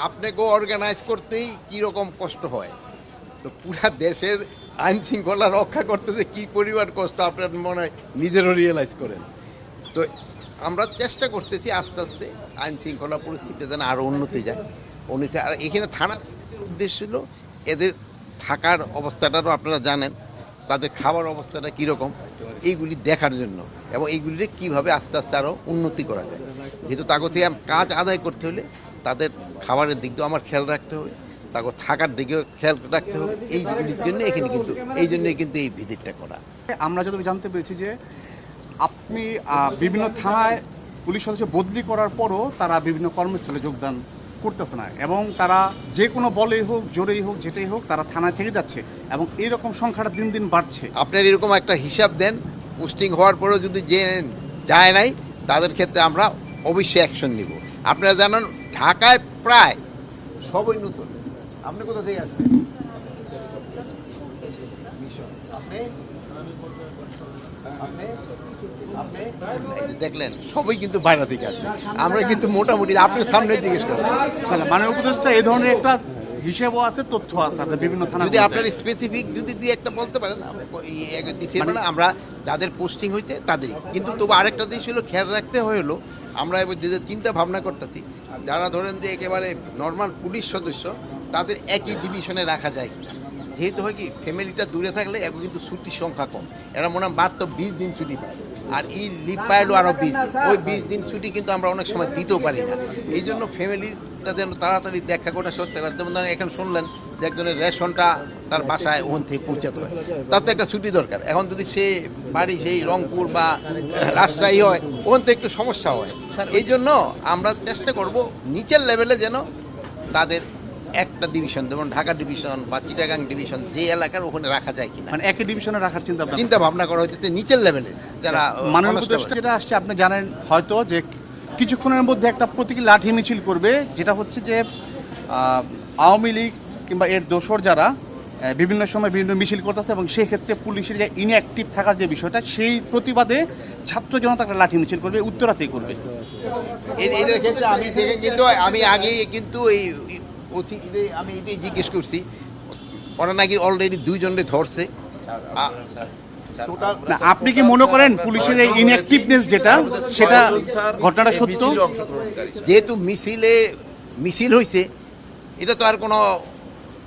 আপনাকে অর্গানাইজ করতেই কীরকম কষ্ট হয়, তো পুরা দেশের আইন শৃঙ্খলা রক্ষা করতে যে কী পরিমাণ কষ্ট আপনার মনে হয় নিজেরও রিয়েলাইজ করেন। তো আমরা চেষ্টা করতেছি আস্তে আস্তে আইন শৃঙ্খলা পরিস্থিতি যেন আরও উন্নতি যায়, উন্নতি। আর এখানে থানা উদ্দেশ্য ছিল এদের থাকার অবস্থাটারও আপনারা জানেন, তাদের খাবার অবস্থাটা কীরকম, এইগুলি দেখার জন্য, এবং এইগুলিকে কীভাবে আস্তে আস্তে আরও উন্নতি করা যায়। যেহেতু তাকে থেকে কাজ আদায় করতে হলে তাদের খাবারের দিক দিয়েও আমার খেয়াল রাখতে হবে, তাকে থাকার দিকেও খেয়াল রাখতে হবে। এইগুলির জন্য এখানে কিন্তু এই জন্যই কিন্তু এই ভিজিটটা করা। আমরা যতটুকু জানতে পেরেছি যে আপনি বিভিন্ন থানায় পুলিশ সদস্য বদলি করার পরও তারা বিভিন্ন কর্মস্থলে যোগদান করতেছে না, এবং তারা যে কোনো বলেই হোক জোরেই হোক যেটাই হোক তারা থানায় থেকে যাচ্ছে, এবং এইরকম সংখ্যাটা দিন দিন বাড়ছে। আপনার এরকম একটা হিসাব দেন, পোস্টিং হওয়ার পরেও যদি যে যায় নাই তাদের ক্ষেত্রে আমরা অবশ্যই অ্যাকশন নিব। আপনারা জানেন ঢাকায় প্রায় সবই নতুন। আপনি কোথা থেকে আসছেন? দেখলেন সবই কিন্তু বাইরে থেকে আসছে, আমরা কিন্তু মোটামুটি আপনার সামনে জিজ্ঞেস করেন। মানে উপদেষ্টা এই ধরনের একটা হিসেবও আছে, তথ্য আছে আপনার বিভিন্ন থানা। যদি আপনার স্পেসিফিক যদি দুই একটা বলতে পারেন, আমরা যাদের পোস্টিং হয়েছে তাদেরই, কিন্তু তবু আরেকটা দিক ছিল খেয়াল রাখতে হলো, আমরা এবার যে চিন্তা ভাবনা করতেছি যারা ধরেন যে একেবারে নর্মাল পুলিশ সদস্য তাদের একই ডিভিশনে রাখা যায় কিনা। যেহেতু হয় কি ফ্যামিলিটা দূরে থাকলে এখন কিন্তু ছুটির সংখ্যা কম, এরা মনে হয় মাত্র 20 দিন ছুটি পায়, আর এই লিভ পাইলো আরও 20 দিন। ওই 20 দিন ছুটি কিন্তু আমরা অনেক সময় দিতেও পারি না। এই জন্য ফ্যামিলিটা যেন তাড়াতাড়ি দেখা করে সরতে পারে। যেমন ধরেন এখন শুনলেন যে একজনের রেশনটা তার বাসায় ওখান থেকে পৌঁছাতে হয়, তার তো একটা ছুটি দরকার। এখন যদি সে বাড়ি সেই রংপুর বা রাজশাহী হয়, ওখান থেকে একটু সমস্যা হয়। এই জন্য আমরা চেষ্টা করব নিচের লেভেলে যেন তাদের একটা ডিভিশন, যেমন ঢাকা ডিভিশন বা চিটাগাং ডিভিশন, যে এলাকার ওখানে রাখা যায় কিনা, মানে একই ডিভিশনে রাখার চিন্তা ভাবনা করা হচ্ছে নিচের লেভেলে যারা মাননীয় উপদেষ্টা যেটা আসছে আপনি জানেন হয়তো যে কিছুক্ষণের মধ্যে একটা প্রতীকী লাঠি মিছিল করবে, যেটা হচ্ছে যে আওয়ামী লীগ কিংবা এর দোসর যারা বিভিন্ন সময় বিভিন্ন মিছিল করতেছে, এবং সেই ক্ষেত্রে পুলিশের যে ইনঅ্যাক্টিভ থাকার যে বিষয়টা, সেই প্রতিবাদে ছাত্র জনতা একটা লাঠি মিছিল করবে, উত্তরাতেই করবে। এদের ক্ষেত্রে আমি দেখে কিন্তু আমি আগে কিন্তু এই আমি এটাই জিজ্ঞেস করছি, ওরা নাকি অলরেডি 2 জনকে ধরছে। আপনি কি মনে করেন পুলিশের এই ইনঅ্যাক্টিভনেস যেটা, সেটা ঘটনাটা সত্য? যেহেতু মিছিল হয়েছে, এটা তো আর কোনো,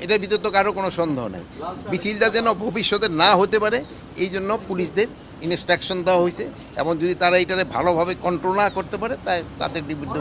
এটার ভিতরে তো কারো কোনো সন্দেহ নেই। মিছিলটা যেন ভবিষ্যতে না হতে পারে এই জন্য পুলিশদের ইনস্ট্রাকশন দেওয়া হয়েছে, এবং যদি তারা এটাকে ভালোভাবে কন্ট্রোল না করতে পারে তাই তাদের বিরুদ্ধে